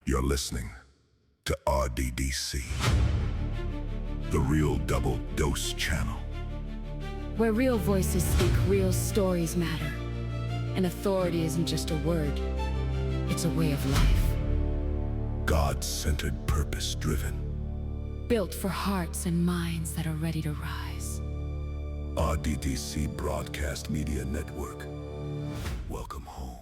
You're listening to RDDC, the Real Double Dose Channel. Where real voices speak, real stories matter. And authority isn't just a word, it's a way of life. God-centered, purpose-driven. Built for hearts and minds that are ready to rise. RDDC Broadcast Media Network. Welcome home.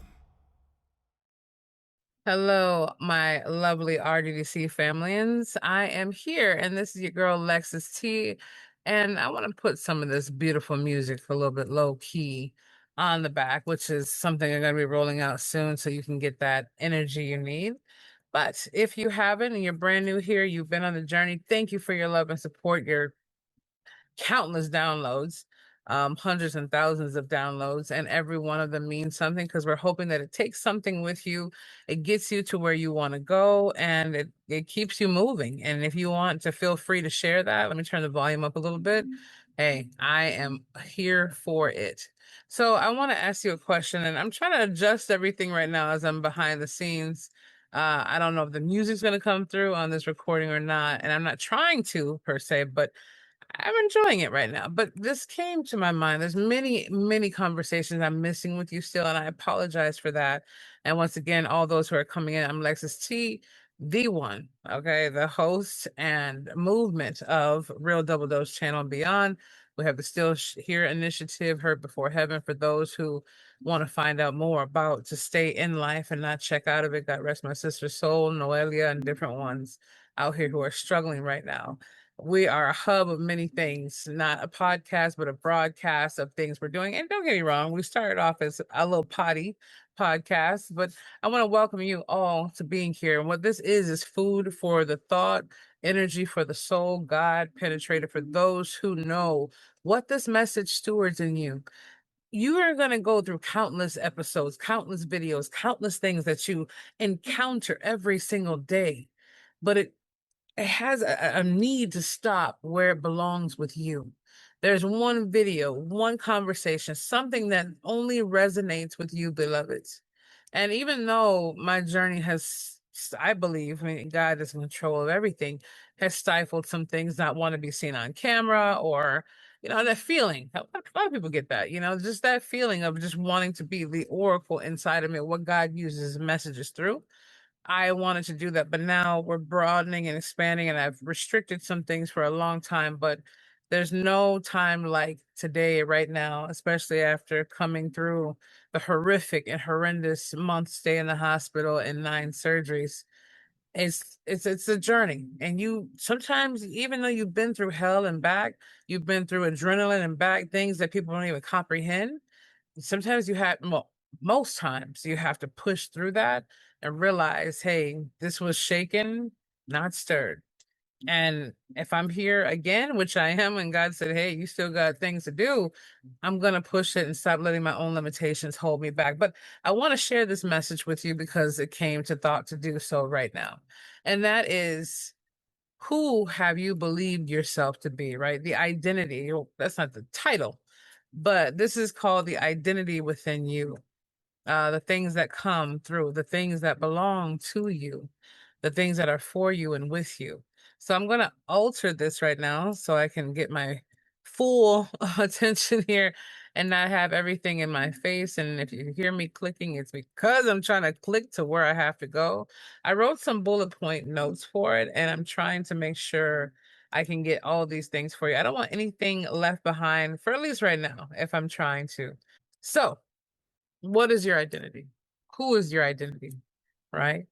Hello, my lovely RDDC familians. I am here, and this is your girl, Lexus T, and I want to put some of this beautiful music a little bit low-key on the back, which is something I'm going to be rolling out soon so you can get that energy you need. But if you haven't and you're brand new here, you've been on the journey, thank you for your love and support, your countless downloads, hundreds and thousands of downloads, and every one of them means something because we're hoping that it takes something with you. It gets you to where you want to go, and it keeps you moving. And if you want to, feel free to share that. Let me turn the volume up a little bit. Hey, I am here for it. So I want to ask you a question, and I'm trying to adjust everything right now as I'm behind the scenes. I don't know if the music's going to come through on this recording or not, and I'm not trying to per se, but I'm enjoying it right now. But this came to my mind. There's many, many conversations I'm missing with you still, and I apologize for that. And once again, all those who are coming in, I'm Lexus T, the one, okay, the host and movement of Real Double Dose Channel and beyond. We have the Still Here initiative, Heard Before Heaven, for those who want to find out more about to stay in life and not check out of it. God rest my sister's soul, Noelia, and different ones out here who are struggling right now. We are a hub of many things, not a podcast, but a broadcast of things we're doing. And don't get me wrong, we started off as a little potty podcast, but I want to welcome you all to being here. And what this is food for the thought, energy for the soul, God penetrated for those who know what this message stewards in you. You are going to go through countless episodes, countless videos, countless things that you encounter every single day. But it has a need to stop where it belongs with you. There's one video, one conversation, something that only resonates with you, beloveds. And even though my journey has, I believe, I mean, God is in control of everything, has stifled some things, not want to be seen on camera, or, that feeling. A lot of people get that, just that feeling of just wanting to be the oracle inside of me, what God uses messages through. I wanted to do that, but now we're broadening and expanding, and I've restricted some things for a long time, but there's no time like today, right now, especially after coming through the horrific and horrendous month stay in the hospital and 9 surgeries. It's a journey. And you sometimes, even though you've been through hell and back, you've been through adrenaline and back, things that people don't even comprehend. Sometimes you have, well, most times you have to push through that and realize, hey, this was shaken, not stirred. And if I'm here again, which I am, and God said, hey, you still got things to do, I'm going to push it and stop letting my own limitations hold me back. But I want to share this message with you because it came to thought to do so right now. And that is, who have you believed yourself to be, right? The identity. That's not the title, but this is called the identity within you. The things that come through, the things that belong to you, the things that are for you and with you. So I'm going to alter this right now so I can get my full attention here and not have everything in my face. And if you hear me clicking, it's because I'm trying to click to where I have to go. I wrote some bullet point notes for it, and I'm trying to make sure I can get all these things for you. I don't want anything left behind, for at least right now, if I'm trying to. So, what is your identity? Who is your identity? Right?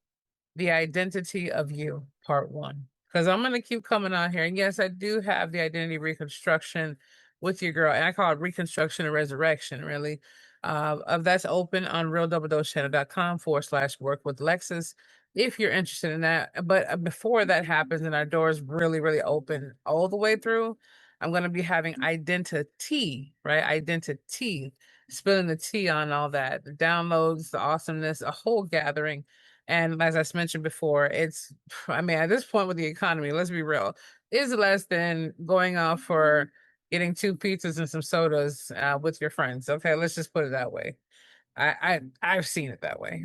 The identity of you, part 1. Because I'm going to keep coming on here. And yes, I do have the identity reconstruction with your girl. And I call it reconstruction and resurrection, really. That's open on realdoubledosechannel.com/work with Lexus if you're interested in that. But before that happens and our doors really, really open all the way through, I'm going to be having identity, right? Identity, spilling the tea on all that, the downloads, the awesomeness, a whole gathering. And as I mentioned before, I mean, at this point with the economy, let's be real, is less than going out for getting 2 pizzas and some sodas with your friends. Okay, let's just put it that way. I've seen it that way.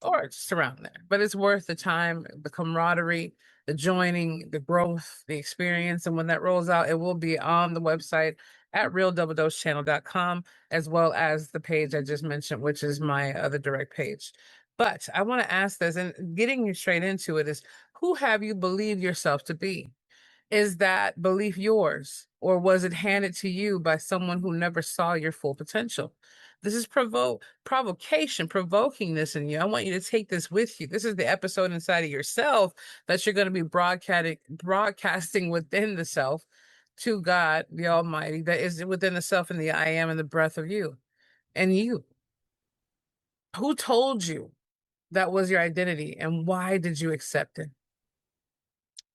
Or just around there. But it's worth the time, the camaraderie, the joining, the growth, the experience. And when that rolls out, it will be on the website at realdoubledosechannel.com, as well as the page I just mentioned, which is my other direct page. But I want to ask this, and getting you straight into it, is who have you believed yourself to be? Is that belief yours, or was it handed to you by someone who never saw your full potential? This is provocation, provoking this in you. I want you to take this with you. This is the episode inside of yourself that you're going to be broadcasting within the self to God, the Almighty, that is within the self and the I am and the breath of you. And you. Who told you that was your identity, and why did you accept it?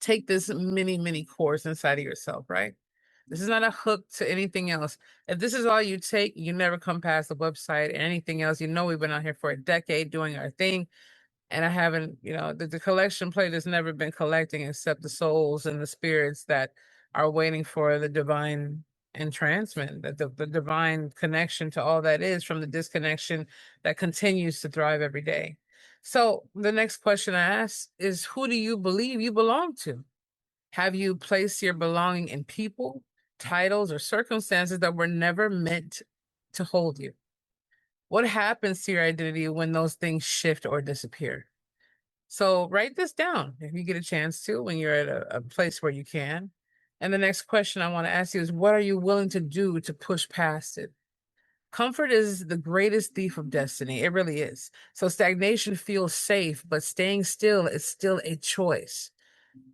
Take this mini course inside of yourself, right? This is not a hook to anything else. If this is all you take, you never come past the website and anything else. You know, we've been out here for a decade doing our thing. And I haven't, the collection plate has never been collecting except the souls and the spirits that are waiting for the divine entrancement, that the divine connection to all that is from the disconnection that continues to thrive every day. So the next question I ask is, who do you believe you belong to? Have you placed your belonging in people, titles, or circumstances that were never meant to hold you? What happens to your identity when those things shift or disappear? So write this down if you get a chance to, when you're at a place where you can. And the next question I want to ask you is, what are you willing to do to push past it? Comfort is the greatest thief of destiny. It really is. So stagnation feels safe, but staying still is still a choice.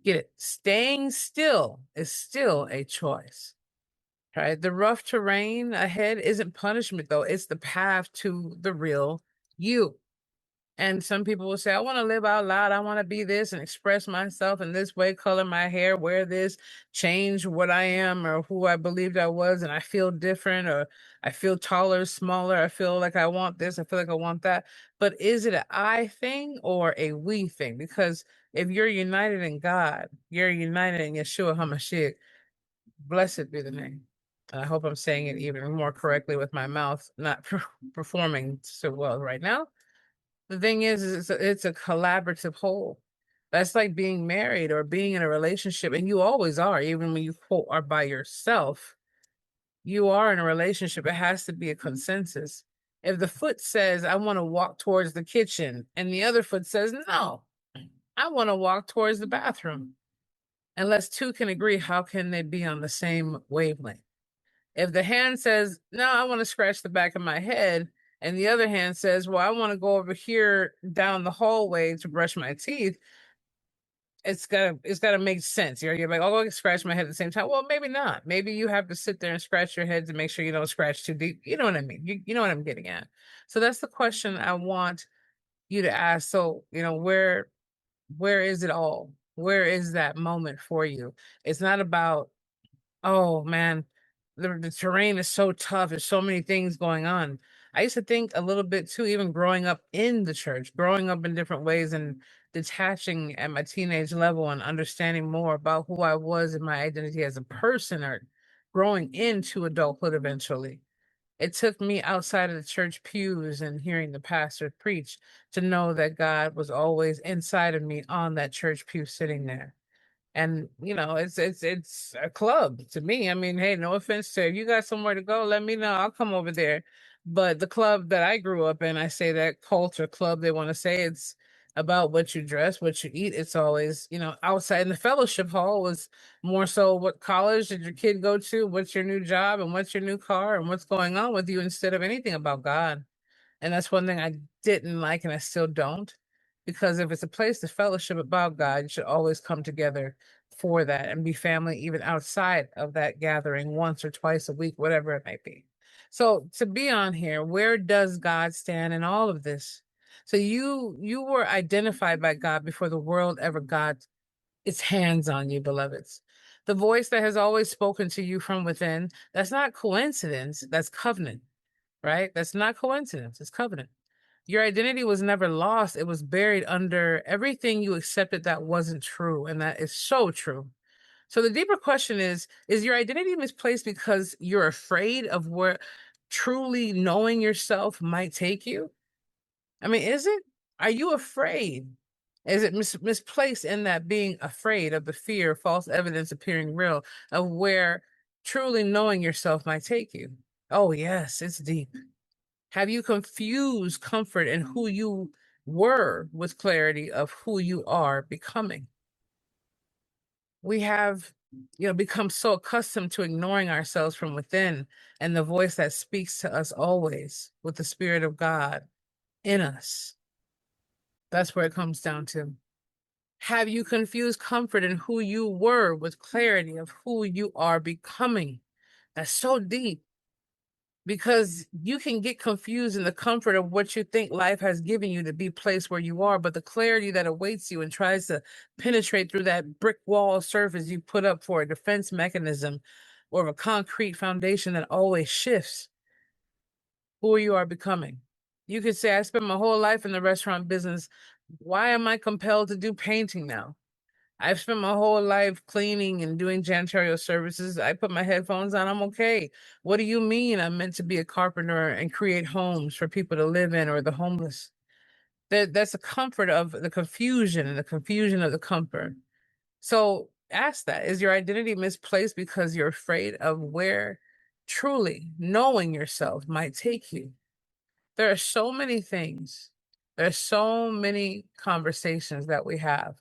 Get it? Staying still is still a choice. Right? The rough terrain ahead isn't punishment, though. It's the path to the real you. And some people will say, I want to live out loud. I want to be this and express myself in this way, color my hair, wear this, change what I am or who I believed I was. And I feel different, or I feel taller, smaller. I feel like I want this. I feel like I want that. But is it an I thing or a we thing? Because if you're united in God, you're united in Yeshua HaMashiach, blessed be the name. And I hope I'm saying it even more correctly with my mouth, not performing so well right now. The thing is it's a collaborative whole. That's like being married or being in a relationship, and you always are, even when you quote are by yourself. You are in a relationship. It has to be a consensus. If the foot says, I want to walk towards the kitchen, and the other foot says, no, I want to walk towards the bathroom. Unless two can agree, how can they be on the same wavelength? If the hand says, no, I want to scratch the back of my head, and the other hand says, well, I want to go over here down the hallway to brush my teeth, it's gotta make sense. You're like, oh, I can scratch my head at the same time. Well, maybe not. Maybe you have to sit there and scratch your head to make sure you don't scratch too deep. You know what I mean? You know what I'm getting at. So that's the question I want you to ask. So, where is it all? Where is that moment for you? It's not about, oh man, the terrain is so tough. There's so many things going on. I used to think a little bit too, even growing up in the church, growing up in different ways and detaching at my teenage level and understanding more about who I was and my identity as a person, or growing into adulthood eventually. It took me outside of the church pews and hearing the pastor preach to know that God was always inside of me on that church pew sitting there. And it's a club to me. I mean, hey, no offense to, if you got somewhere to go, let me know. I'll come over there. But the club that I grew up in, I say that culture club, they want to say it's about what you dress, what you eat. It's always, outside in the fellowship hall was more so, what college did your kid go to? What's your new job, and what's your new car, and what's going on with you, instead of anything about God. And that's one thing I didn't like, and I still don't. Because if it's a place to fellowship about God, you should always come together for that and be family, even outside of that gathering, once or twice a week, whatever it might be. So to be on here, where does God stand in all of this? So you were identified by God before the world ever got its hands on you, beloveds. The voice that has always spoken to you from within, that's not coincidence, that's covenant, right? That's not coincidence, it's covenant. Your identity was never lost. It was buried under everything you accepted that wasn't true. And that is so true. So the deeper question is your identity misplaced because you're afraid of where truly knowing yourself might take you? I mean, is it? Are you afraid? Is it misplaced in that being afraid of the fear, false evidence appearing real, of where truly knowing yourself might take you? Oh, yes, it's deep. Have you confused comfort in who you were with clarity of who you are becoming? We have, become so accustomed to ignoring ourselves from within and the voice that speaks to us always with the Spirit of God in us. That's where it comes down to. Have you confused comfort in who you were with clarity of who you are becoming? That's so deep because you can get confused in the comfort of what you think life has given you to be placed where you are, but the clarity that awaits you and tries to penetrate through that brick wall surface you put up for a defense mechanism or a concrete foundation that always shifts who you are becoming. You could say, I spent my whole life in the restaurant business. Why am I compelled to do painting now? I've spent my whole life cleaning and doing janitorial services. I put my headphones on. I'm okay. What do you mean I'm meant to be a carpenter and create homes for people to live in or the homeless? That's the comfort of the confusion and the confusion of the comfort. So ask that. Is your identity misplaced because you're afraid of where truly knowing yourself might take you? There are so many things. There's so many conversations that we have.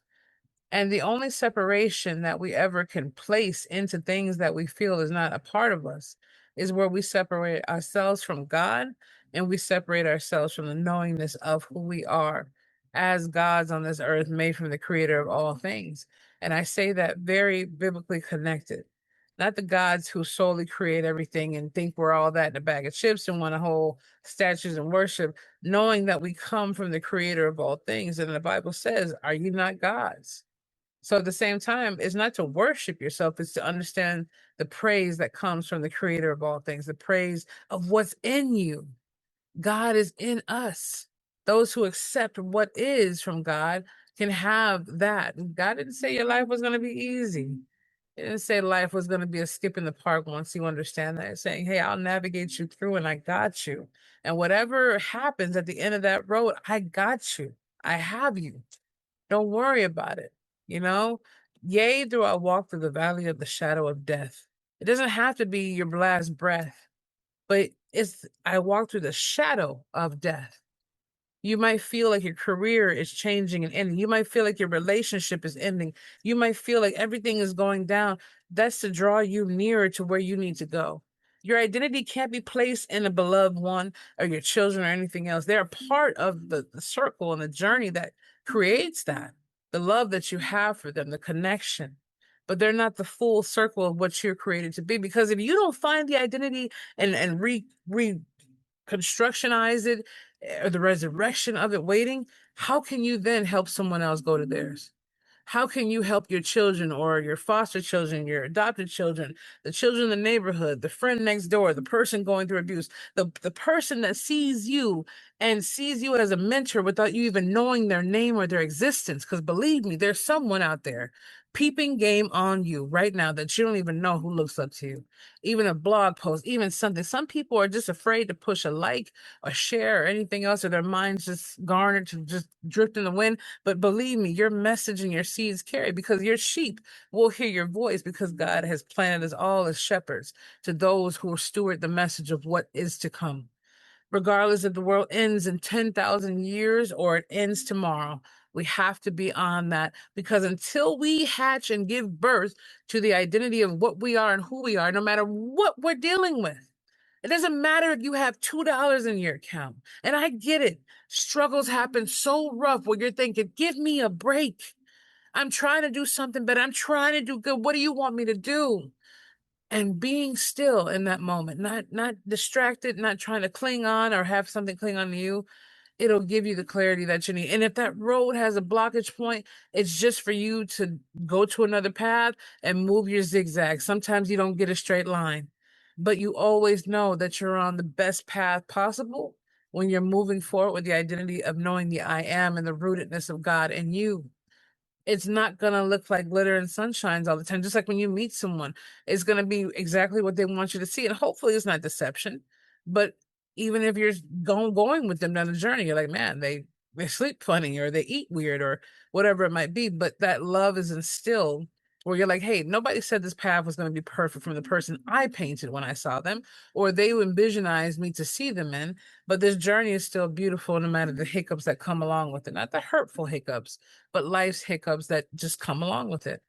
And the only separation that we ever can place into things that we feel is not a part of us is where we separate ourselves from God and we separate ourselves from the knowingness of who we are as gods on this earth made from the creator of all things. And I say that very biblically connected. Not the gods who solely create everything and think we're all that in a bag of chips and want to hold statues and worship, knowing that we come from the creator of all things. And the Bible says, are you not gods? So at the same time, it's not to worship yourself, it's to understand the praise that comes from the creator of all things, the praise of what's in you. God is in us. Those who accept what is from God can have that. God didn't say your life was going to be easy. He didn't say life was going to be a skip in the park once you understand that. It's saying, hey, I'll navigate you through and I got you. And whatever happens at the end of that road, I got you. I have you. Don't worry about it. You know, yea, though I walk through the valley of the shadow of death. It doesn't have to be your last breath, but it's I walk through the shadow of death. You might feel like your career is changing and ending. You might feel like your relationship is ending. You might feel like everything is going down. That's to draw you nearer to where you need to go. Your identity can't be placed in a beloved one or your children or anything else. They're a part of the circle and the journey that creates that, the love that you have for them, the connection. But they're not the full circle of what you're created to be. Because if you don't find the identity and reconstructionize it or the resurrection of it waiting, how can you then help someone else go to theirs? How can you help your children or your foster children, your adopted children, the children in the neighborhood, the friend next door, the person going through abuse, the person that sees you and sees you as a mentor without you even knowing their name or their existence? Because believe me, there's someone out there peeping game on you right now that you don't even know who looks up to you. Even a blog post, even something. Some people are just afraid to push a like or share or anything else, or their minds just garnered to just drift in the wind. But believe me, your message and your seeds carry because your sheep will hear your voice because God has planted us all as shepherds to those who steward the message of what is to come. Regardless if the world ends in 10,000 years or it ends tomorrow, we have to be on that because until we hatch and give birth to the identity of what we are and who we are, no matter what we're dealing with, it doesn't matter if you have $2 in your account. And I get it. Struggles happen so rough where you're thinking, give me a break. I'm trying to do something better. I'm trying to do good. What do you want me to do? And being still in that moment, not distracted, not trying to cling on or have something cling on to you, it'll give you the clarity that you need. And if that road has a blockage point, it's just for you to go to another path and move your zigzag. Sometimes you don't get a straight line, but you always know that you're on the best path possible when you're moving forward with the identity of knowing the I am and the rootedness of God in you. It's not going to look like glitter and sunshines all the time. Just like when you meet someone, it's going to be exactly what they want you to see. And hopefully it's not deception. But even if you're going with them down the journey, you're like, man, they sleep funny or they eat weird or whatever it might be. But that love is instilled where you're like, hey, nobody said this path was going to be perfect from the person I painted when I saw them, or they envisionized me to see them in. But this journey is still beautiful no matter the hiccups that come along with it. Not the hurtful hiccups, but life's hiccups that just come along with it.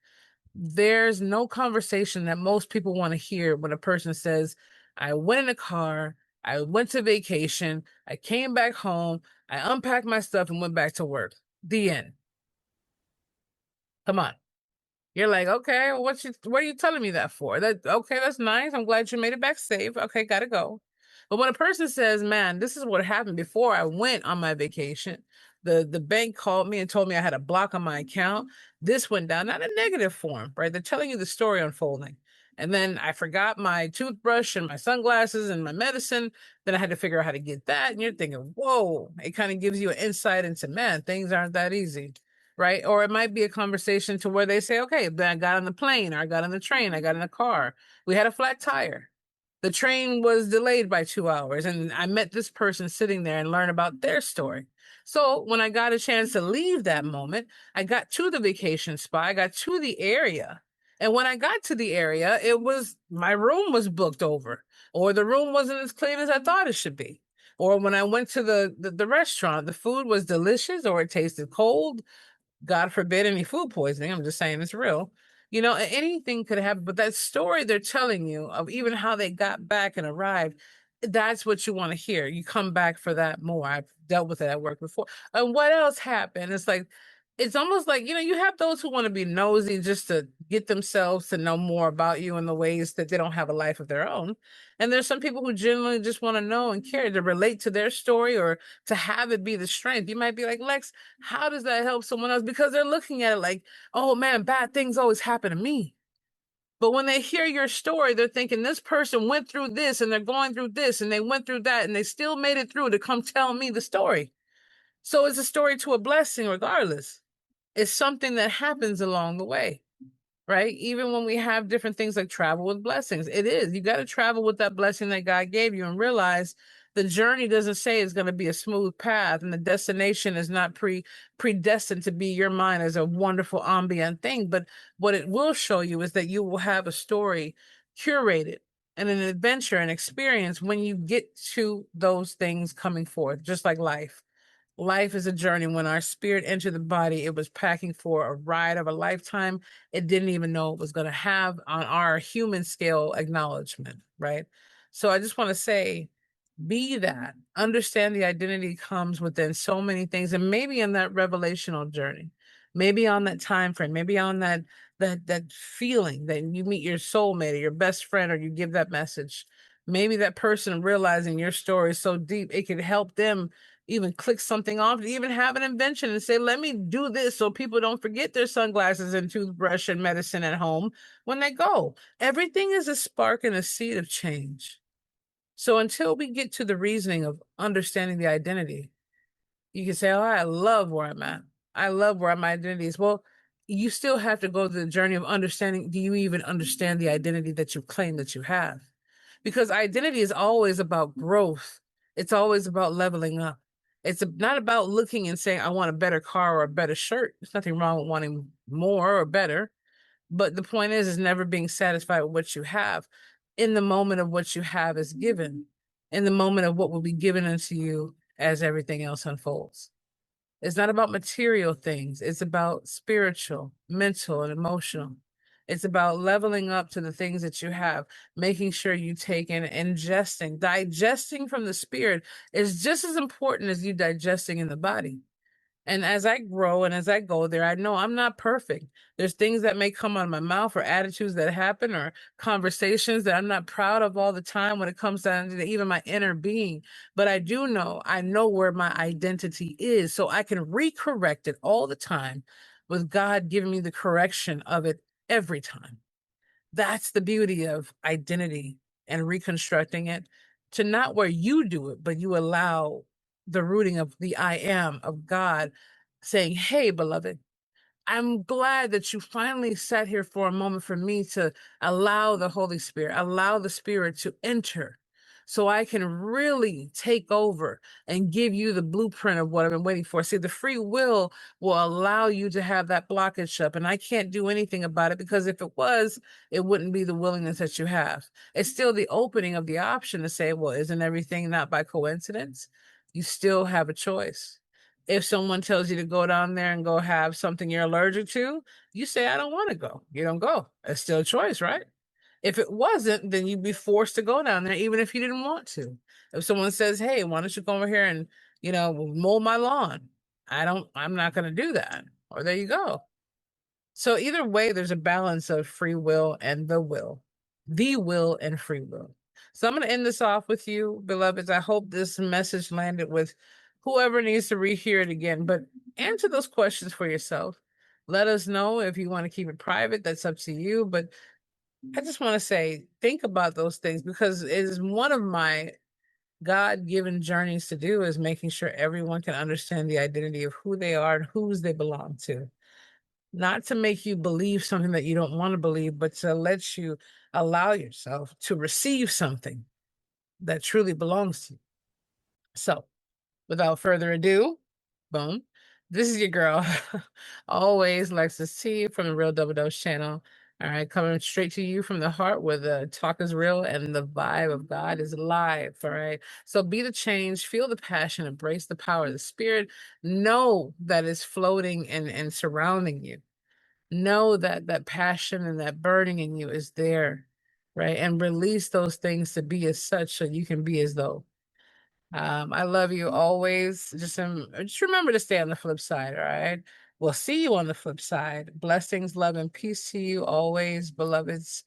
There's no conversation that most people want to hear when a person says, I went in a car, I went to vacation, I came back home, I unpacked my stuff and went back to work. The end. Come on. You're like, okay, well, what are you telling me that for? That okay, that's nice. I'm glad you made it back safe. Okay, gotta go. But when a person says, man, this is what happened before I went on my vacation. The bank called me and told me I had a block on my account. This went down, not a negative form, right? They're telling you the story unfolding. And then I forgot my toothbrush and my sunglasses and my medicine. Then I had to figure out how to get that. And you're thinking, whoa, it kind of gives you an insight into, man, things aren't that easy, right? Or it might be a conversation to where they say, okay, then I got on the plane, or I got on the train, I got in the car. We had a flat tire. The train was delayed by 2 hours, and I met this person sitting there and learned about their story. So when I got a chance to leave that moment, I got to the vacation spot, I got to the area. And when I got to the area, my room was booked over, or the room wasn't as clean as I thought it should be. Or when I went to the restaurant, the food was delicious or it tasted cold. God forbid any food poisoning. I'm just saying it's real. Anything could happen. But that story they're telling you of even how they got back and arrived, that's what you want to hear. You come back for that more. I've dealt with it at work before. And what else happened? It's almost like, you have those who want to be nosy just to get themselves to know more about you in the ways that they don't have a life of their own. And there's some people who genuinely just want to know and care to relate to their story or to have it be the strength. You might be like, Lex, how does that help someone else? Because they're looking at it like, oh man, bad things always happen to me. But when they hear your story, they're thinking this person went through this and they're going through this and they went through that and they still made it through to come tell me the story. So it's a story to a blessing regardless. It's something that happens along the way, right? Even when we have different things like travel with blessings, it is. You got to travel with that blessing that God gave you and realize the journey doesn't say it's going to be a smooth path and the destination is not predestined to be your mind as a wonderful ambient thing. But what it will show you is that you will have a story curated and an adventure and experience when you get to those things coming forth, just like life. Life is a journey. When our spirit entered the body, it was packing for a ride of a lifetime. It didn't even know it was going to have on our human scale acknowledgement, right? So I just want to say, be that. Understand the identity comes within so many things, and maybe in that revelational journey, maybe on that time frame, maybe on that feeling that you meet your soulmate or your best friend, or you give that message. Maybe that person realizing your story is so deep, it could help them even click something off, even have an invention and say, let me do this so people don't forget their sunglasses and toothbrush and medicine at home when they go. Everything is a spark and a seed of change. So until we get to the reasoning of understanding the identity, you can say, oh, I love where I'm at. I love where my identity is. Well, you still have to go through the journey of understanding. Do you even understand the identity that you claim that you have? Because identity is always about growth. It's always about leveling up. It's not about looking and saying, I want a better car or a better shirt. There's nothing wrong with wanting more or better. But the point is never being satisfied with what you have. In the moment of what you have is given, in the moment of what will be given unto you as everything else unfolds. It's not about material things. It's about spiritual, mental, and emotional. It's about leveling up to the things that you have, making sure you take in, ingesting, digesting from the spirit is just as important as you digesting in the body. And as I grow and as I go there, I know I'm not perfect. There's things that may come out of my mouth or attitudes that happen or conversations that I'm not proud of all the time when it comes down to even my inner being. But I know where my identity is. So I can recorrect it all the time with God giving me the correction of it every time. That's the beauty of identity and reconstructing it to not where you do it, but you allow the rooting of the I am of God saying, hey, beloved, I'm glad that you finally sat here for a moment for me to allow the Holy Spirit, allow the Spirit to enter. so I can really take over and give you the blueprint of what I've been waiting for. See, the free will allow you to have that blockage up, and I can't do anything about it, because if it was, it wouldn't be the willingness that you have. It's still the opening of the option to say, well, isn't everything not by coincidence? You still have a choice. If someone tells you to go down there and go have something you're allergic to, you say, I don't want to go. You don't go. It's still a choice, right? If it wasn't, then you'd be forced to go down there, even if you didn't want to. If someone says, hey, why don't you come over here and, mow my lawn? I'm not going to do that. Or there you go. So either way, there's a balance of free will and the will and free will. So I'm going to end this off with you, beloveds. I hope this message landed with whoever needs to rehear it again. But answer those questions for yourself. Let us know if you want to keep it private. That's up to you. But I just want to say, think about those things, because it is one of my God-given journeys to do, is making sure everyone can understand the identity of who they are and whose they belong to. Not to make you believe something that you don't want to believe, but to let you allow yourself to receive something that truly belongs to you. So, without further ado, boom, this is your girl, always Lexus T from the Real Double Dose channel. All right, coming straight to you from the heart, where the talk is real and the vibe of God is live. All right, so be the change, feel the passion, embrace the power of the Spirit. Know that it's floating and surrounding you. Know that that passion and that burning in you is there, right? And release those things to be as such, so you can be as though. I love you always. Just remember to stay on the flip side, all right? We'll see you on the flip side. Blessings, love, and peace to you always, beloveds.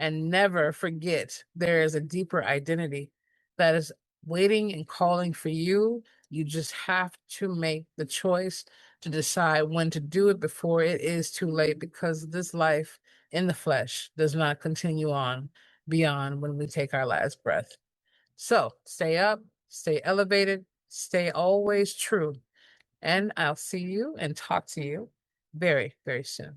And never forget, there is a deeper identity that is waiting and calling for you. You just have to make the choice to decide when to do it before it is too late, because this life in the flesh does not continue on beyond when we take our last breath. So stay up, stay elevated, stay always true. And I'll see you and talk to you very, very soon.